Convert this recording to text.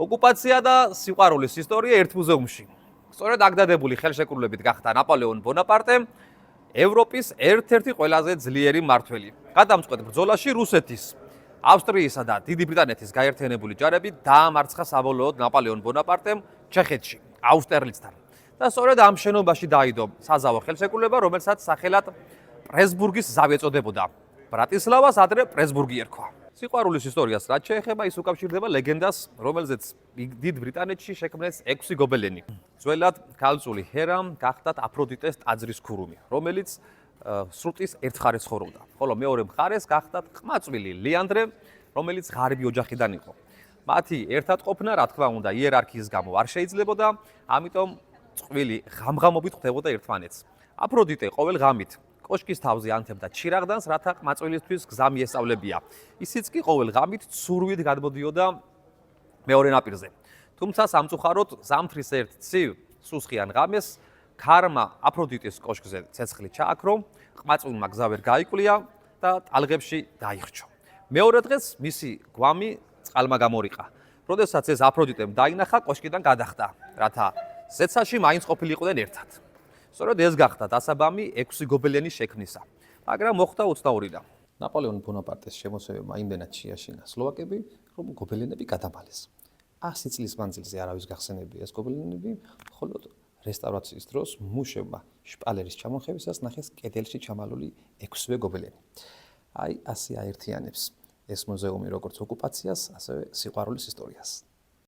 ოკუპაცია და სიყვარულის ისტორია ერთ მუზეუმში. სწორედ აქ დადებული ხელშეკრულებით გახდა ნაპოლეონ ბონაპარტემ ევროპის ერთ-ერთი ყველაზე ძლიერი მმართველი. გადამწყვეტ ბრძოლაში რუსეთის, ავსტრიისა და დიდი ბრიტანეთის გაერთიანებული ჯარები დაამარცხა საბოლოოდ ნაპოლეონ ბონაპარტემ ჩეხეთში, აუსტერლიცთან. და სწორედ ამ შენობაში დაიდო საზავო ხელშეკრულება, რომელსაც სახელად პრესბურგის ზავი ეწოდებოდა. ბრატისლავას ადრე პრესბურგი ერქვა. სიყვარულის ისტორიას რაც შეეხება, ის უკავშირდება ლეგენდას, რომელზეც დიდ ბრიტანეთში შექმნეს 6 გობელენი. ძველად ქალწული ჰერა გახდათ აფროდიტეს ტაძრის ქურუმი, რომელიც სრუტის ერთ მხარეს ცხოვრობდა. ხოლო მეორე მხარეს გახდათ ყმაწვილი ლეანდრე, რომელიც ღარიბი ოჯახიდან იყო. მათი ერთად ყოფნა, რა თქმა უნდა, იერარქიის გამო არ შეიძლებოდა, ამიტომ წყვილი ღამღამობით ხვდებოდა ერთმანეთს. აფროდიტე ყოველ ღამით კოშკის თავზე ანთებდა ჩირაღდანს, რათა ყმაწვილისთვის გზა მიესწავლებია. ისიც კი ყოველ ღამით ცურვით გადმოდიოდა მეორე ნაპირზე. თუმცა სამწუხაროდ ზამთრის ერთ ცივ სუსხიან ღამეს ქარმა აფროდიტეს კოშკზე ცეცხლი ჩააქრო, ყმაწვილმა გზა ვერ გაიკვლია და ტალღებში დაიხრჩო. მეორე დღეს მისი გვამი წყალმა გამორიყა. როდესაც ეს აფროდიტემ დაინახა, კოშკიდან გადახტა, რათა ზეცაში მაინც ყოფილიყვნენ ერთად. სწორედ ეს გახდა დასაბამი 6 გობელენის შექმნისა, მაგრამ მოხდა უცნაურიდან. ნაპოლეონ ბონაპარტეს შემოსევებმა იმდენად შეაშინა სლოვაკები, რომ გობელენები გადაბალეს. 100 წლის მანძილზე არავის გახსენებია ეს გობელენები, ხოლო რესტავრაციის დროს მუშებმა შპალერის ჩამონხევისას ნახეს კედელში ჩამალული 6-ვე გობელენი. აი, ასე აერთიანებს ეს მუზეუმი როგორც ოკუპაციას, ასევე სიყვარულის ისტორიას.